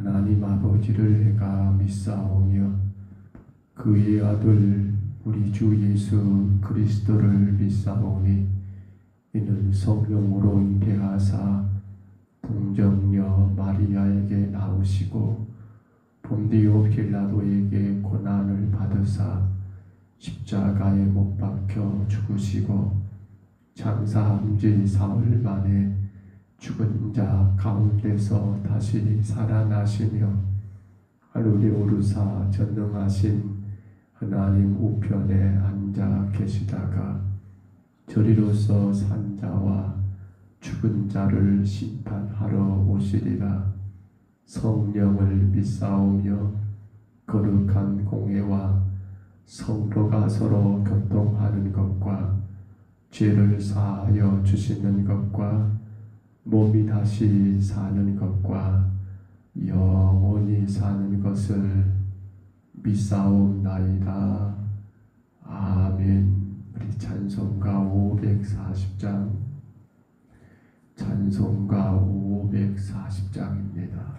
하나님 아버지를 내가 믿사오며 그의 아들 우리 주 예수 그리스도를 믿사오니 이는 성령으로 잉태하사 동정녀 마리아에게 나오시고 본디오 빌라도에게 고난을 받으사 십자가에 못 박혀 죽으시고 장사한 지 사흘 만에 죽은 자 가운데서 다시 살아나시며 하늘에 오르사 전능하신 하나님 우편에 앉아 계시다가 저리로서 산 자와 죽은 자를 심판하러 오시리라. 성령을 믿사오며 거룩한 공회와 성도가 서로 교통하는 것과 죄를 사하여 주시는 것과 몸이 다시 사는 것과 영원히 사는 것을 믿사옵나이다. 아멘. 우리 찬송가 540장 찬송가 540장입니다.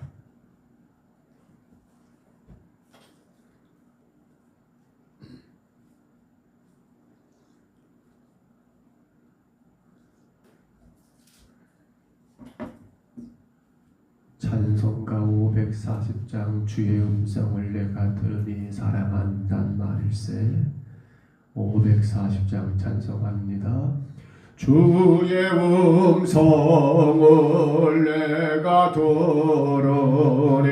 찬송가 540장 주의 음성을 내가 들으니 사랑한단 말일세. 540장 찬송합니다. 주의 음성을 내가 들으니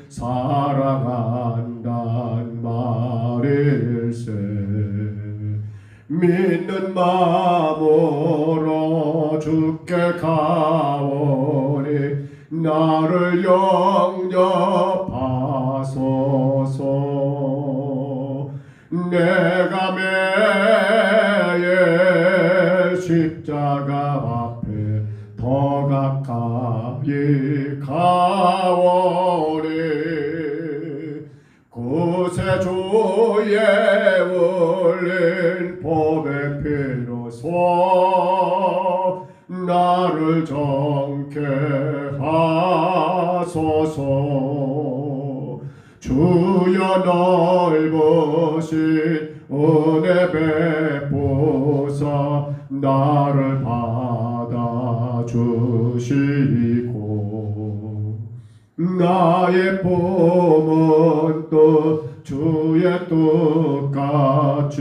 사랑한단 말일세. 믿는 마음으로 주께 가오니 나를 영접하소서. 내가 매일 십자가 앞에 더 가까이 가오니 그새 주의 흘린 보배 피로써 나를 정케 하소서. 주여 넓으신 은혜 베푸사 나를 받아주시고 나의 품은 뜻 주의 뜻같이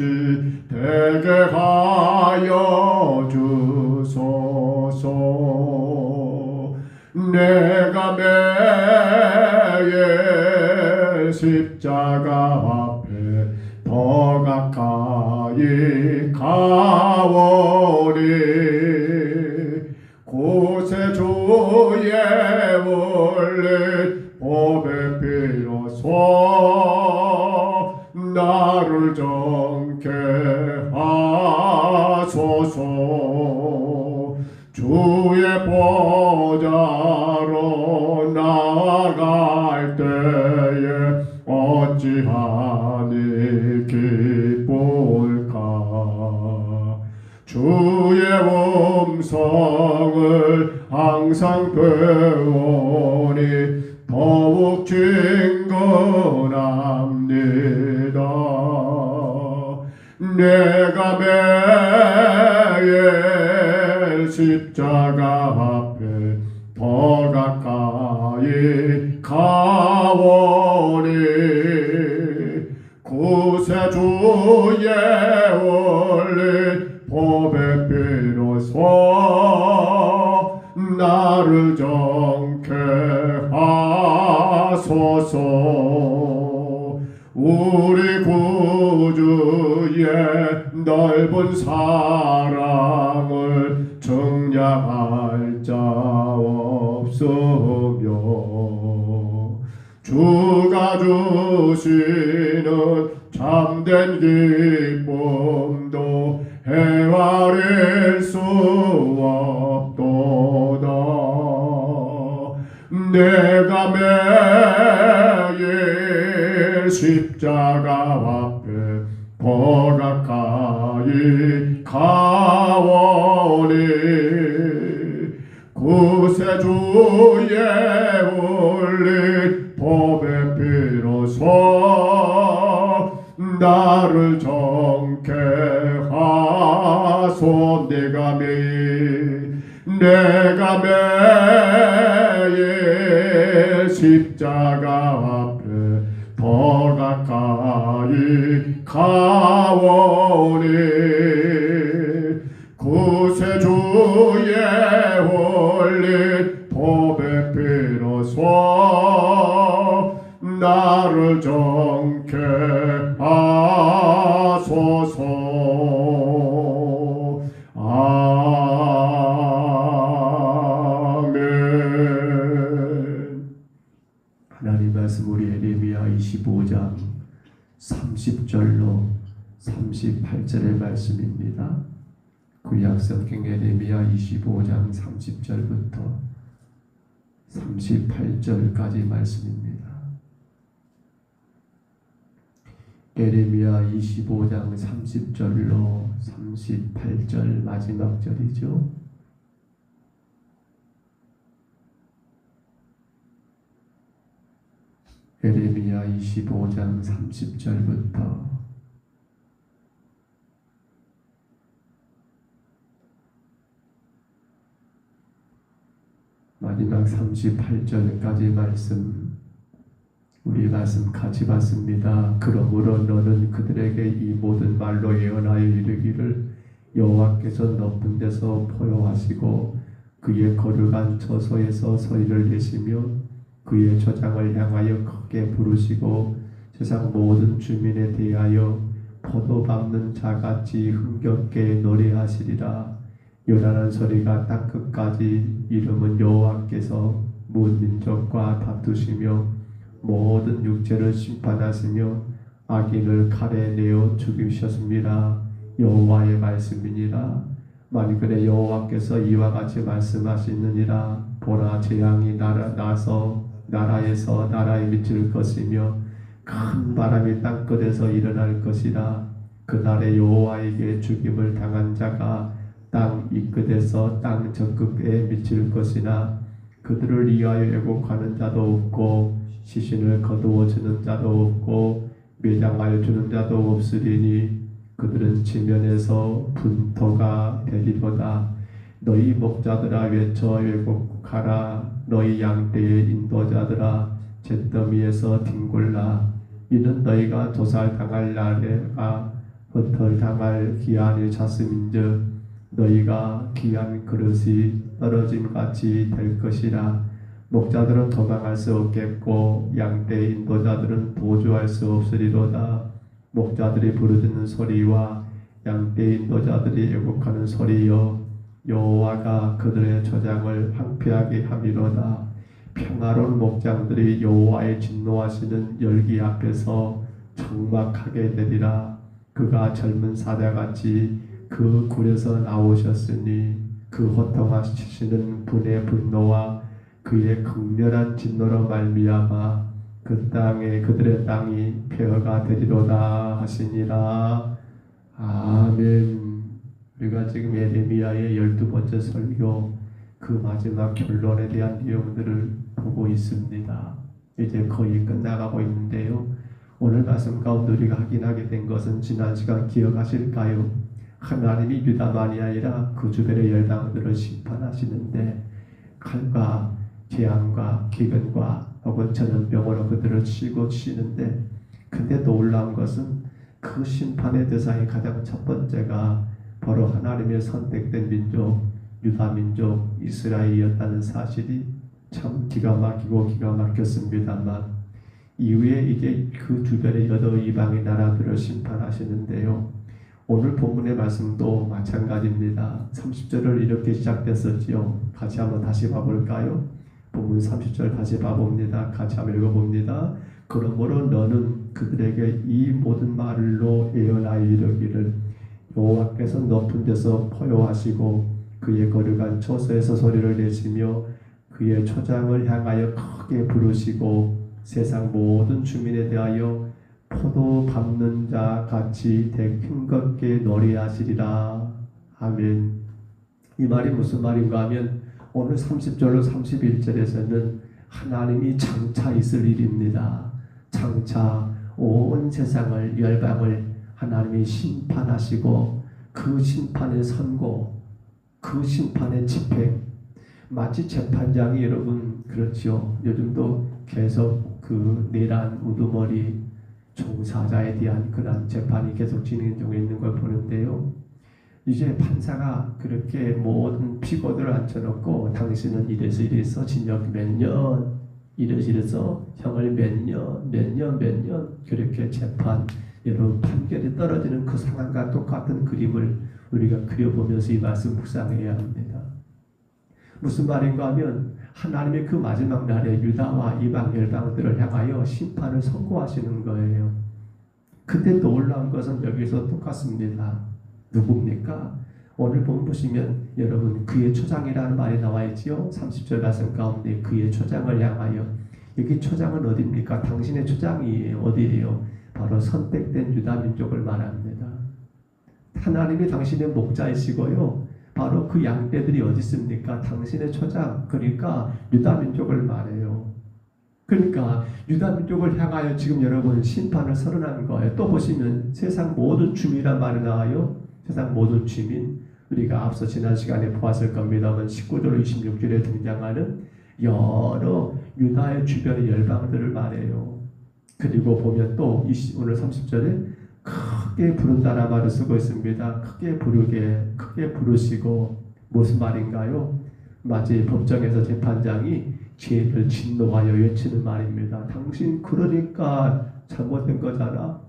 되게 하여 주소서. 내가 매일 십자가 앞에 더 가까이 가오니 곳에 주의 흘린 보배 피로써 나를 정케 하소서. 주의 보좌로 나아갈 때에 어찌하니 기쁠까. 주의 음성을 항상 배우니 더욱 친근합니다. 내가 매일 십자가 앞에 더 가까이 가오니 그새 주의 흘린 보배 피로써 나를 정케 하소서. 우리 구주의 넓은 사랑을 정량할 자 없으며 주가 주시는 참된 기쁨도 헤아릴 수 없도다. 내가 매일 십자가 앞에 더 가까이 가오니 그새 주의 울린 비로소 나를 정케 하소. 내가 매일 십자가 앞에 더 가까이 가오니 구세주의 흘린 보배 비로소 나를 정케 하소서. 아멘. 하나님 말씀 우리 에레미야 25장 30절로 38절의 말씀입니다. 구약성경 에레미야 25장 30절부터 38절까지 말씀입니다. 에레미야 25장 30절로 38절 마지막 절이죠. 에레미야 25장 30절부터 마지막 38절까지 말씀, 우리 말씀 같이 봤습니다. 그러므로 너는 그들에게 이 모든 말로 예언하여 이르기를 여호와께서 높은 데서 포효하시고 그의 거룩한 처소에서 소리를 내시며 그의 초장을 향하여 크게 부르시고 세상 모든 주민에 대하여 포도 밟는 자같이 흥겹게 노래하시리라. 요란한 소리가 땅끝까지 이름은 여호와께서 문 민족과 다투시며 모든 육체를 심판하시며 악인을 칼에 내어 죽이셨습니다. 여호와의 말씀이니라. 만군의 여호와께서 이와 같이 말씀하시느니라. 보라, 재앙이 나서 나라에서 나라에 미칠 것이며 큰 바람이 땅끝에서 일어날 것이라. 그날에 여호와에게 죽임을 당한 자가 땅 이 끝에서 땅 저 끝에 미칠 것이나 그들을 위하여 애곡하는 자도 없고 시신을 거두어 주는 자도 없고 매장하여 주는 자도 없으리니 그들은 지면에서 분토가 되리로다. 너희 목자들아 외쳐 왜곡하라. 너희 양떼의 인도자들아 잿더미에서 뒹굴라. 이는 너희가 도살당할 날에가 흩어당할 기한이 찼음인즉 너희가 귀한 그릇이 떨어짐같이 될 것이라. 목자들은 도망할 수 없겠고 양떼의 인도자들은 도주할 수 없으리로다. 목자들이 부르짖는 소리와 양떼의 인도자들이 애곡하는 소리여 여호와가 그들의 초장을 황폐하게 함이로다. 평화로운 목장들이 여호와의 진노하시는 열기 앞에서 적막하게 되리라. 그가 젊은 사자같이 그 굴에서 나오셨으니 그 호통하시는 분의 분노와 그의 극렬한 진노로 말미암아 그 땅에 그들의 땅이 폐허가 되리로다 하시니라. 아멘. 우리가 지금 에레미야의 12번째 설교 그 마지막 결론에 대한 내용들을 보고 있습니다. 이제 거의 끝나가고 있는데요. 오늘 말씀 가운데 우리가 확인하게 된 것은 지난 시간 기억하실까요? 하나님이 유다만이 아니라 그 주변의 열방들을 심판하시는데 칼과 재앙과 기근과 혹은 전염병으로 그들을 치고 치는데, 근데 놀라운 것은 그 심판의 대상이 가장 첫 번째가 바로 하나님의 선택된 민족 유다 민족 이스라엘이었다는 사실이 참 기가 막히고 기가 막혔습니다만, 이후에 이제 그 주변의 여러 이방의 나라들을 심판하시는데요. 오늘 본문의 말씀도 마찬가지입니다. 30절을 이렇게 시작됐었지요. 같이 한번 다시 봐볼까요? 본문 30절 다시 봐봅니다. 같이 한번 읽어봅니다. 그러므로 너는 그들에게 이 모든 말로 예언하여 이르기를 여호와께서 높은 데서 포효하시고 그의 거룩한 처소에서 소리를 내시며 그의 초장을 향하여 크게 부르시고 세상 모든 주민에 대하여 포도 밟는 자 같이 힘겹게 노래하시리라. 아멘. 이 말이 무슨 말인가 하면 오늘 30절로 31절에서는 하나님이 장차 있을 일입니다. 장차 온 세상을 열방을 하나님이 심판하시고 그 심판의 선고, 그 심판의 집행, 마치 재판장이 여러분 그렇죠. 요즘도 계속 그 내란 우두머리 종사자에 대한 그런 재판이 계속 진행되고 있는 걸 보는데요. 이제 판사가 그렇게 모든 피고들을 앉혀놓고 당신은 이래서 징역 몇 년, 이래서 형을 몇 년 그렇게 재판 여러분 판결이 떨어지는 그 상황과 똑같은 그림을 우리가 그려보면서 이 말씀 묵상해야 합니다. 무슨 말인가 하면 하나님의 그 마지막 날에 유다와 이방 열방들을 향하여 심판을 선고하시는 거예요. 근데 놀라운 것은 여기서 똑같습니다. 누굽니까? 오늘 본 보시면 여러분 그의 초장이라는 말이 나와 있지요. 30절 말씀 가운데 그의 초장을 향하여, 여기 초장은 어디입니까? 당신의 초장이에요. 어디예요? 바로 선택된 유다 민족을 말합니다. 하나님이 당신의 목자이시고요. 바로 그 양떼들이 어디 있습니까? 당신의 초장, 그러니까 유다 민족을 말해요. 그러니까 유다 민족을 향하여 지금 여러분 심판을 선언한 거예요. 또 보시면 세상 모든 주민이란 말이 나와요. 세상 모든 주민, 우리가 앞서 지난 시간에 보았을 겁니다만 19절 26절에 등장하는 여러 유다의 주변의 열방들을 말해요. 그리고 보면 또 오늘 30절에 크게 부른다는 말을 쓰고 있습니다. 크게 부르시고 무슨 말인가요? 마치 법정에서 재판장이 죄를 진노하여 외치는 말입니다. 당신 그러니까 잘못된 거잖아.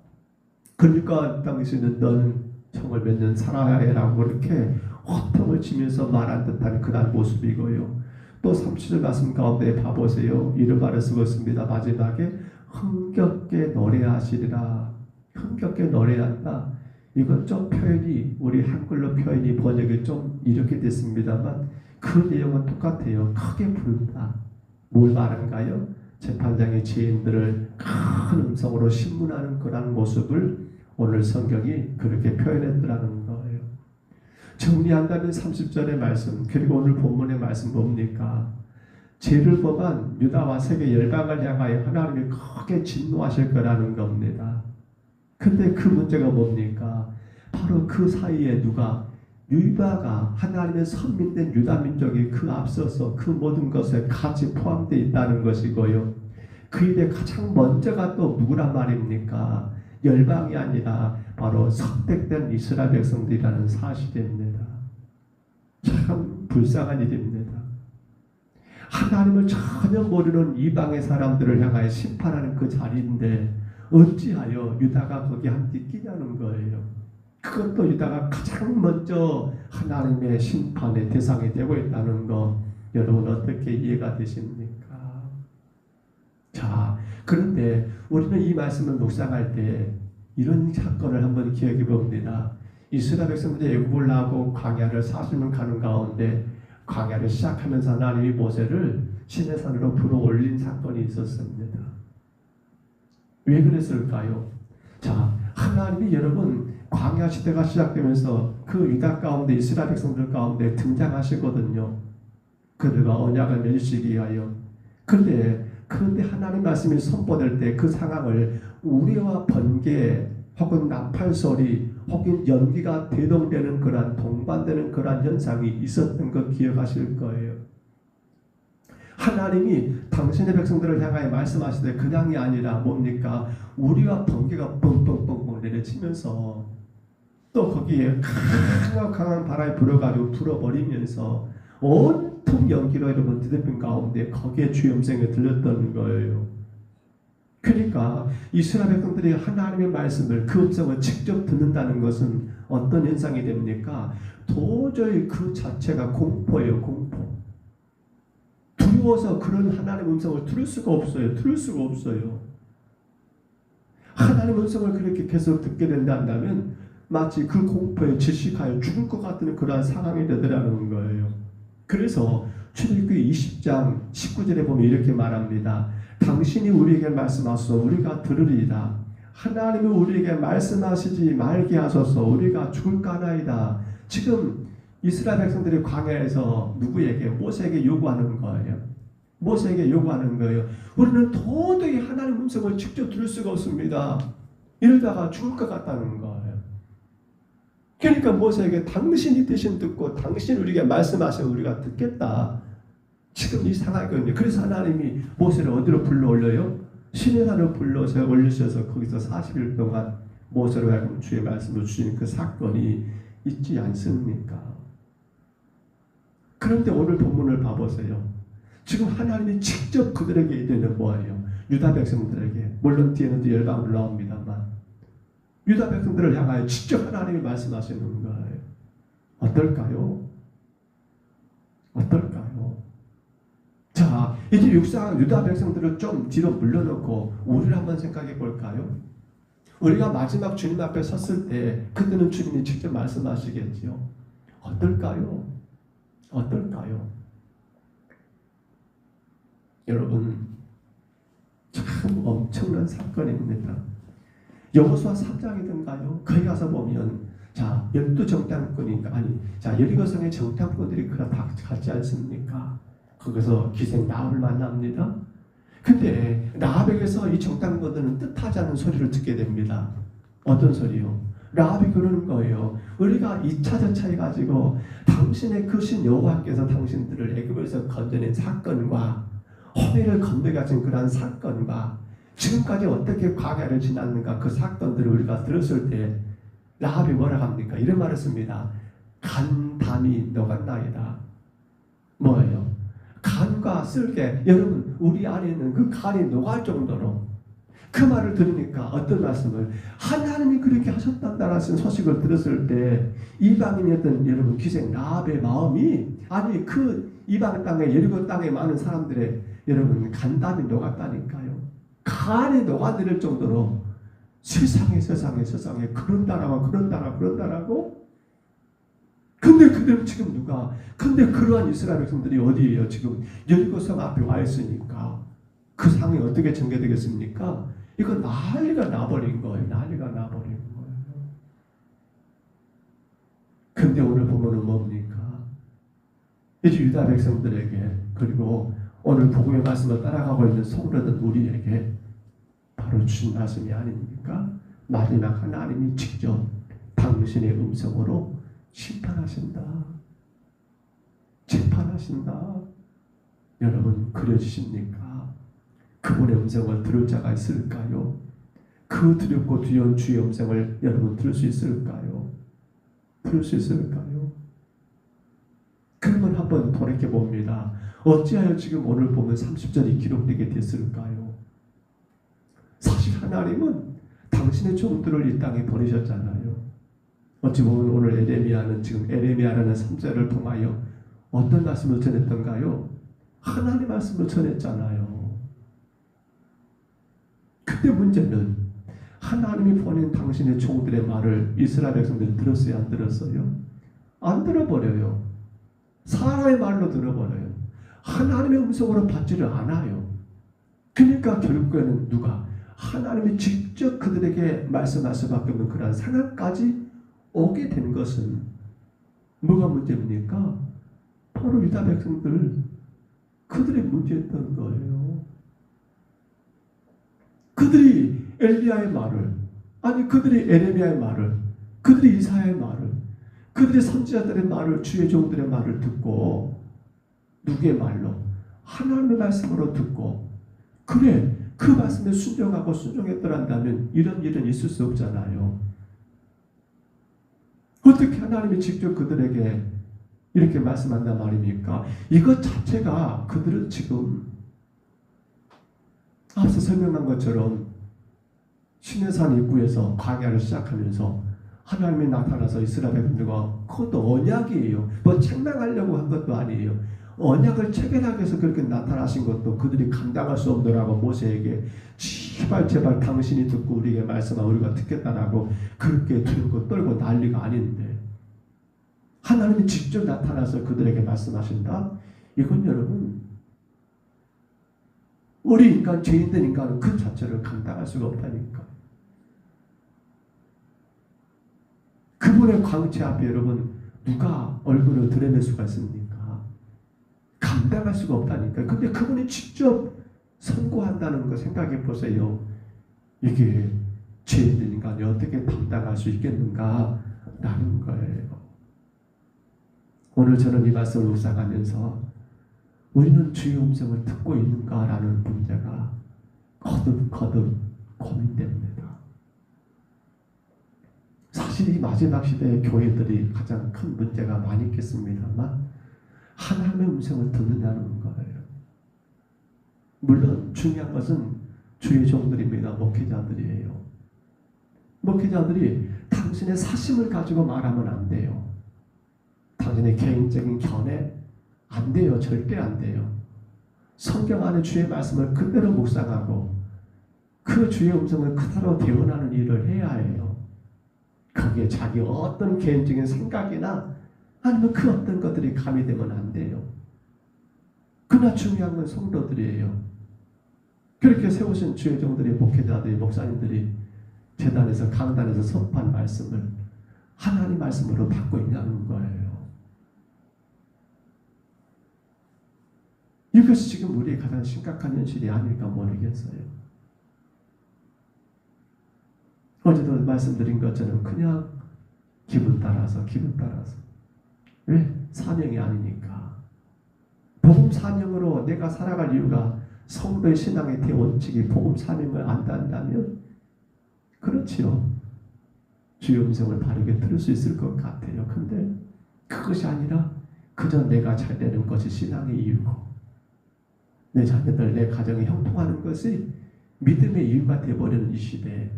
그러니까 당신은 너는 형을 몇 년 살아야 해라고 그렇게 호통을 치면서 말한 듯한 그런 모습이고요. 또 30절 말씀 가운데 봐보세요. 이런 말을 쓰고 있습니다. 마지막에 흥겹게 노래하시리라. 흥겹게 노래한다. 이건 좀 표현이 우리 한글로 표현이 번역이 좀 이렇게 됐습니다만 그 내용은 똑같아요. 크게 부른다. 뭘 말한가요? 재판장의 죄인들을 큰 음성으로 신문하는 그런 모습을 오늘 성경이 그렇게 표현했더라는 거예요. 정리한다면 30절의 말씀, 그리고 오늘 본문의 말씀 뭡니까? 죄를 범한 유다와 세계 열방을 향하여 하나님이 크게 진노하실 거라는 겁니다. 근데 그 문제가 뭡니까? 바로 그 사이에 누가 유다가 하나님의 선민된 유다 민족이 그 앞서서 그 모든 것에 같이 포함되어 있다는 것이고요. 그 일에 가장 먼저가 또 누구란 말입니까? 열방이 아니라 바로 선택된 이스라엘 백성들이라는 사실입니다. 참 불쌍한 일입니다. 하나님을 전혀 모르는 이방의 사람들을 향하여 심판하는 그 자리인데 어찌하여 유다가 거기 함께 끼냐는 거예요. 그것도 유다가 가장 먼저 하나님의 심판의 대상이 되고 있다는 거 여러분 어떻게 이해가 되십니까? 자, 그런데 우리는 이 말씀을 묵상할 때 이런 사건을 한번 기억해 봅니다. 이스라엘 백성들이 애굽을 나고 광야를 40년 가는 가운데 광야를 시작하면서 하나님이 모세를 시내산으로 불어 올린 사건이 있었습니다. 왜 그랬을까요? 자, 하나님이 여러분 광야 시대가 시작되면서 그 유다 가운데 이스라엘 백성들 가운데 등장하시거든요. 그들과 언약을 맺으시기 위하여. 그런데 하나님 말씀이 선포될 때 그 상황을 우리와 번개 혹은 나팔 소리 혹은 연기가 대동되는 그러한 동반되는 그러한 현상이 있었던 거 기억하실 거예요. 하나님이 당신의 백성들을 향하여 말씀하시되 그냥이 아니라 뭡니까? 우리와 번개가 뻥뻥뻥뻥 내려치면서 또 거기에 강한 바람이 불어가지고 불어버리면서 온통 연기로 여러분 드대핀 가운데 거기에 주의 음성이 들렸던 거예요. 그러니까 이스라엘 백성들이 하나님의 말씀을 그 음성을 직접 듣는다는 것은 어떤 현상이 됩니까? 도저히 그 자체가 공포예요. 공포. 두려워서 그런 하나님의 음성을 들을 수가 없어요. 들을 수가 없어요. 하나님의 음성을 그렇게 계속 듣게 된다면 마치 그 공포에 질식하여 죽을 것 같은 그러한 상황이 되더라는 거예요. 그래서 출애굽기 20장 19절에 보면 이렇게 말합니다. 당신이 우리에게 말씀하소서 우리가 들으리이다. 하나님이 우리에게 말씀하시지 말게 하소서 우리가 죽을까나이다. 지금 이스라엘 백성들이 광야에서 누구에게 모세에게 요구하는 거예요. 모세에게 요구하는 거예요. 우리는 도저히 하나님 음성을 직접 들을 수가 없습니다. 이러다가 죽을 것 같다는 거예요. 그러니까 모세에게 당신이 대신 듣고 당신 우리에게 말씀하시면 우리가 듣겠다. 지금 이 상황이거든요. 그래서 하나님이 모세를 어디로 불러 올려요? 시내산으로 불러서 올리셔서 거기서 40일 동안 모세로 하여금 주의 말씀을 주시는 그 사건이 있지 않습니까? 그런데 오늘 본문을 봐보세요. 지금 하나님이 직접 그들에게 이르는 뭐예요? 유다 백성들에게, 물론 뒤에는 또 열방으로 나옵니다만 유다 백성들을 향하여 직접 하나님이 말씀하시는 거예요. 어떨까요? 어떨까요? 자, 이제 유다 백성들을 좀 뒤로 물러놓고 우리를 한번 생각해 볼까요? 우리가 마지막 주님 앞에 섰을 때 그때는 주님이 직접 말씀하시겠지요. 어떨까요? 어떨까요? 여러분, 참 엄청난 사건입니다. 여호수아 3장이던가요? 거기 가서 보면 자, 12정탐꾼인가 여리고성의 정탐꾼들이 다 같지 않습니까? 거기서 기생 라합을 만납니다. 근데 라합에게서 이 정탐꾼들은 뜻하지 않은 소리를 듣게 됩니다. 어떤 소리요? 라합이 그러는 거예요. 우리가 2차 전차 해가지고 당신의 그 신 여호와께서 당신들을 애굽에서 건져낸 사건과 홍해를 건너가신 그러한 사건과 지금까지 어떻게 광야를 지났는가 그 사건들을 우리가 들었을 때 라합이 뭐라 합니까? 이런 말을 씁니다. 간담이 녹았나이다. 뭐예요? 간과 쓸개, 여러분 우리 안에 있는 그 간이 녹을 정도로 그 말을 들으니까 어떤 말씀을 하나님이 그렇게 하셨단다라는 소식을 들었을 때 이방인이었던 여러분 기생 라합의 마음이 아니 그 이방 땅에 여리고 땅에 많은 사람들의 여러분 간담이 녹았다니까요. 간이 녹아내릴 정도로 세상에 그런다라고 근데 그들은 지금 누가 근데 그러한 이스라엘 백성들이 어디에요? 지금 여리고성 앞에 와 있으니까 그 상황이 어떻게 전개되겠습니까? 이거 난리가 나버린 거예요. 난리가 나버린 거예요. 근데 오늘 보면은 뭡니까? 이제 유다 백성들에게 그리고 오늘 복음의 말씀을 따라가고 있는 성도들 우리에게 바로 주신 말씀이 아닙니까? 마지막 하나님이 직접 당신의 음성으로 심판하신다. 재판하신다. 여러분 그려지십니까? 그분의 음성을 들을 자가 있을까요? 그 두렵고 두려운 주의 음성을 여러분 들을 수 있을까요? 들을 수 있을까요? 그러면 한번 돌이켜봅니다. 어찌하여 지금 오늘 보면 30절이 기록되게 됐을까요? 사실 하나님은 당신의 종들을 이 땅에 보내셨잖아요. 어찌 보면 오늘 에레미야는 지금 에레미야라는 선지자를 통하여 어떤 말씀을 전했던가요? 하나님의 말씀을 전했잖아요. 근데 문제는 하나님이 보낸 당신의 종들의 말을 이스라엘 백성들이 들었어요? 안 들었어요? 안 들어버려요. 사람의 말로 들어버려요. 하나님의 음성으로 받지를 않아요. 그러니까 결국에는 누가? 하나님이 직접 그들에게 말씀할 수밖에 없는 그러한 상황까지 오게 된 것은 뭐가 문제입니까? 바로 유다 백성들 그들의 문제였던 거예요. 그들이 엘리야의 말을 그들이 에레미야의 말을 그들이 이사야의 말을 그들이 선지자들의 말을 주의 종들의 말을 듣고 누구의 말로? 하나님의 말씀으로 듣고 그래 그 말씀에 순종하고 순종했더란다면 이런 일은 있을 수 없잖아요. 어떻게 하나님이 직접 그들에게 이렇게 말씀한단 말입니까? 이것 자체가 그들은 지금 앞서 설명한 것처럼 시내산 입구에서 광야를 시작하면서 하나님이 나타나서 이스라엘 백성들과 그것도 언약이에요. 뭐 책망하려고 한 것도 아니에요. 언약을 체결하기 위해서 그렇게 나타나신 것도 그들이 감당할 수 없더라고 모세에게 제발 당신이 듣고 우리에게 말씀하고 우리가 듣겠다라고 그렇게 두렵고 떨고 난리가 아닌데 하나님이 직접 나타나서 그들에게 말씀하신다? 이건 여러분 우리 인간 죄인된 인간은 그 자체를 감당할 수가 없다니까. 그분의 광채 앞에 여러분 누가 얼굴을 드러낼 수가 있습니까? 감당할 수가 없다니까. 근데 그분이 직접 선고한다는 거 생각해 보세요. 이게 죄인 인간이 어떻게 감당할 수 있겠는가라는 거예요. 오늘 저는 이 말씀을 묵상하면서 우리는 주의 음성을 듣고 있는가라는 문제가 거듭 고민됩니다. 사실 이 마지막 시대의 교회들이 가장 큰 문제가 많이 있겠습니다만 하나님의 음성을 듣느냐는 거예요. 물론 중요한 것은 주의 종들입니다. 목회자들이에요. 목회자들이 당신의 사심을 가지고 말하면 안 돼요. 당신의 개인적인 견해 안 돼요. 절대 안 돼요. 성경 안에 주의 말씀을 그대로 묵상하고 그 주의 음성을 그대로 대언하는 일을 해야 해요. 거기에 자기 어떤 개인적인 생각이나 아니면 그 어떤 것들이 가미되면 안 돼요. 그러나 중요한 건 성도들이에요. 그렇게 세우신 주의 종들이, 목회자들이, 목사님들이 제단에서 강단에서 선포한 말씀을 하나님 말씀으로 받고 있냐는 거예요. 이것이 지금 우리의 가장 심각한 현실이 아닐까 모르겠어요. 어제도 말씀드린 것처럼 그냥 기분 따라서 왜? 사명이 아니니까. 복음 사명으로 내가 살아갈 이유가 성도의 신앙의 대원칙이 복음 사명을 안다면 그렇지요. 주의 음성을 바르게 들을 수 있을 것 같아요. 근데 그것이 아니라 그저 내가 잘 되는 것이 신앙의 이유고 내 자녀들, 내 가정이 형통하는 것이 믿음의 이유가 되어버리는 이 시대에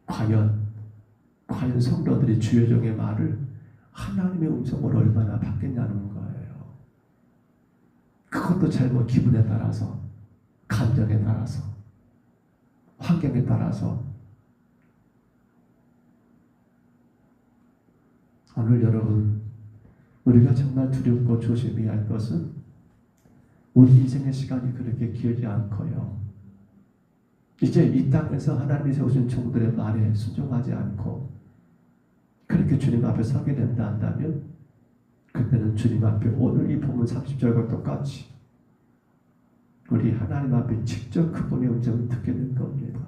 과연 성도들이 주의 종의 말을 하나님의 음성으로 얼마나 받겠냐는 거예요. 그것도 잘못 기분에 따라서, 감정에 따라서, 환경에 따라서. 오늘 여러분, 우리가 정말 두렵고 조심해야 할 것은 우리 인생의 시간이 그렇게 길지 않고요. 이제 이 땅에서 하나님이 세우신 종들의 말에 순종하지 않고 그렇게 주님 앞에 서게 된다 한다면 그때는 주님 앞에 오늘 이 본문 30절과 똑같이 우리 하나님 앞에 직접 그분의 음성을 듣게 될 겁니다.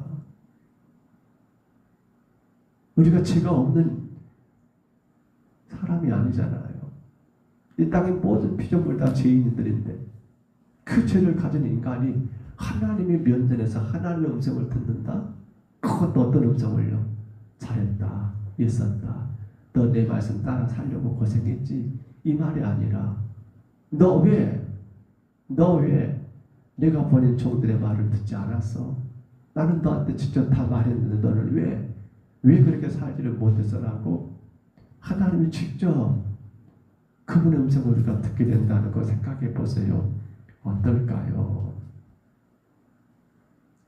우리가 죄가 없는 사람이 아니잖아요. 이 땅의 모든 피조물 다 죄인들인데 그 죄를 가진 인간이 하나님의 면전에서 하나님의 음성을 듣는다? 그것도 어떤 음성을요? 잘했다, 있었다, 너 내 말씀 따라 살려고 고생했지, 이 말이 아니라 너 왜 내가 보낸 종들의 말을 듣지 않았어? 나는 너한테 직접 다 말했는데 너는 왜 그렇게 살지를 못했어라고 하나님이 직접 그분의 음성을 우리가 듣게 된다는 걸 생각해 보세요. 어떨까요?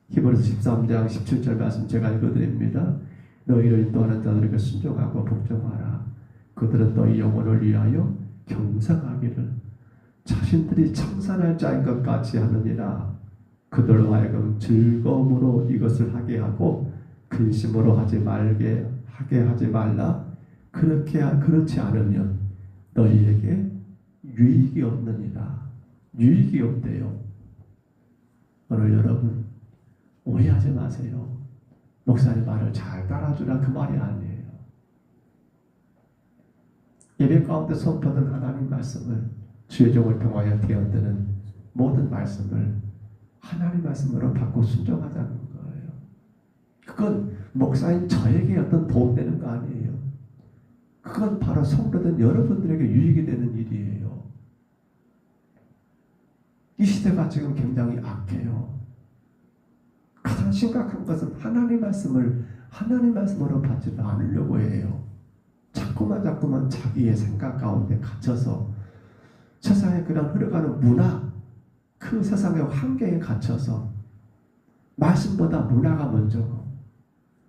히브리서 13장 17절 말씀 제가 읽어드립니다. 너희를 인도하는 자들에게 순종하고 복종하라. 그들은 너희 영혼을 위하여 경상하기를 자신들이 청산할 자인 것 같이 하느니라. 그들로 하여금 즐거움으로 이것을 하게 하고 근심으로 하게 하지 말라. 그렇지 않으면 너희에게 유익이 없느니라. 유익이 없대요. 오늘 여러분 오해하지 마세요. 목사님 말을 잘 따라주라 그 말이 아니에요. 예배 가운데 선포하는 하나님 말씀을 주의 종을 통하여 되어드는 모든 말씀을 하나님 말씀으로 받고 순종하자는 거예요. 그건 목사인 저에게 어떤 도움되는 거 아니에요. 그건 바로 성도된 여러분들에게 유익이 되는 일이에요. 이 시대가 지금 굉장히 악해요. 가장 심각한 것은 하나님 말씀으로 받지도 않으려고 해요. 자꾸만 자기의 생각 가운데 갇혀서 세상에 그냥 흘러가는 문화, 그 세상의 환경에 갇혀서 말씀보다 문화가 먼저고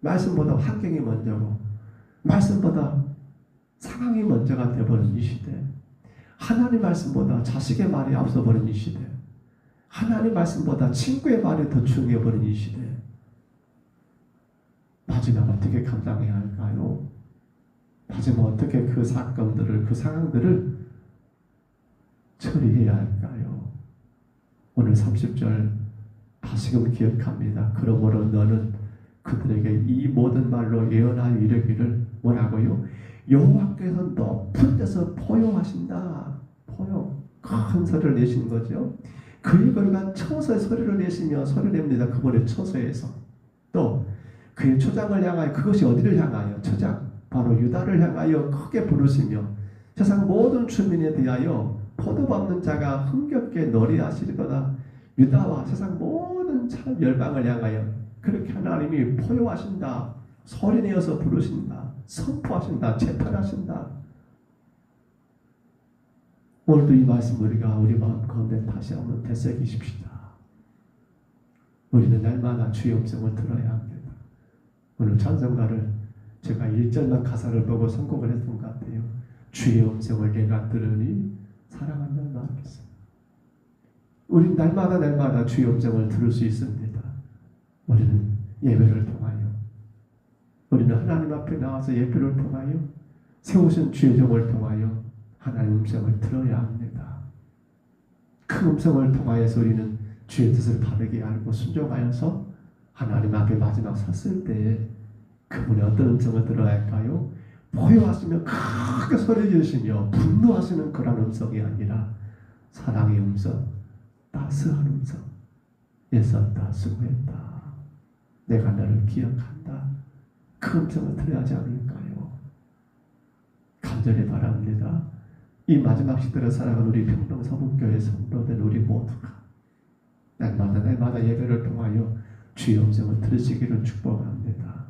말씀보다 환경이 먼저고 말씀보다 상황이 먼저가 되어버린 이 시대, 하나님 말씀보다 자식의 말이 앞서버린 이 시대, 하나님 말씀보다 친구의 말이 더 중요해버린 이 시대, 마지막 어떻게 감당해야 할까요? 마지막 어떻게 그 사건들을, 그 상황들을 처리해야 할까요? 오늘 30절 다시금 기억합니다. 그러므로 너는 그들에게 이 모든 말로 예언하여 이르기를 뭐라고요? 여호와께서 높은 데서 포효하신다. 포효. 큰 소리를 내시는 거죠. 그의 거룩한 처소에 소리를 내시며 소리를 냅니다. 그분의 처소에서. 또 그의 초장을 향하여, 그것이 어디를 향하여? 초장. 바로 유다를 향하여 크게 부르시며 세상 모든 주민에 대하여 포도 밟는 자가 흥겹게 노래하시리로다. 유다와 세상 모든 열방을 향하여 그렇게 하나님이 포효하신다. 소리내어서 부르신다. 선포하신다. 재판하신다. 오늘도 이 말씀 우리가 우리 마음 가운데 다시 한번 되새기십시다. 우리는 날마다 주의 음성을 들어야 합니다. 오늘 찬송가를 제가 1절만 가사를 보고 선곡을 했던 것 같아요. 주의 음성을 내가 들으니 사랑한다는 말이겠어요. 우린 날마다 주의 음성을 들을 수 있습니다. 우리는 예배를 통하여, 우리는 하나님 앞에 나와서 예배를 통하여, 세우신 주의 종을 통하여 하나님 음성을 들어야 합니다. 그 음성을 통하여서 우리는 주의 뜻을 바르게 알고 순종하여서 하나님 앞에 마지막 섰을 때에 그분의 어떤 음성을 들어야 할까요? 포효하시며 크게 소리 지르시며 분노하시는 그런 음성이 아니라 사랑의 음성, 따스한 음성. 애썼다, 수고했다, 내가 너를 기억한다. 그 음성을 들어야 하지 않을까요? 간절히 바랍니다. 이 마지막 시대를 살아가는 우리 평동서북교회 성도들 우리 모두가 날마다 예배를 통하여 주의 음성을 들으시기를 축복합니다.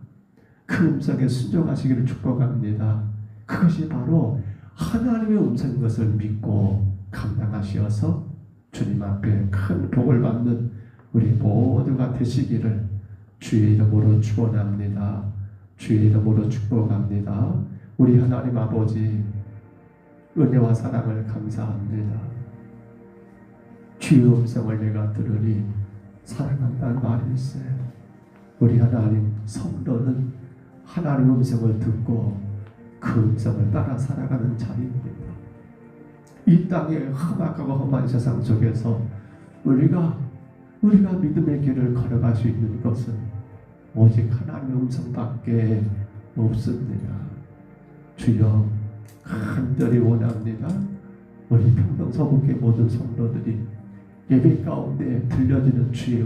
그 음성에 순종하시기를 축복합니다. 그것이 바로 하나님의 음성인 것을 믿고 감당하시어서 주님 앞에 큰 복을 받는 우리 모두가 되시기를 주의 이름으로 축원합니다. 주의 이름으로 축복합니다. 우리 하나님 아버지, 은혜와 사랑을 감사합니다. 주의 음성을 내가 들으니 사랑한다는 말일세. 우리 하나님 성도는 하나님의 음성을 듣고 그 음성을 따라 살아가는 자리입니다. 이 땅의 험악하고 험한 세상 속에서 우리가 믿음의 길을 걸어갈 수 있는 것은 오직 하나님의 음성밖에 없습니다. 주여, 간절히 원합니다. 우리 평동서북의 모든 성도들이 예배 가운데 들려지는 주의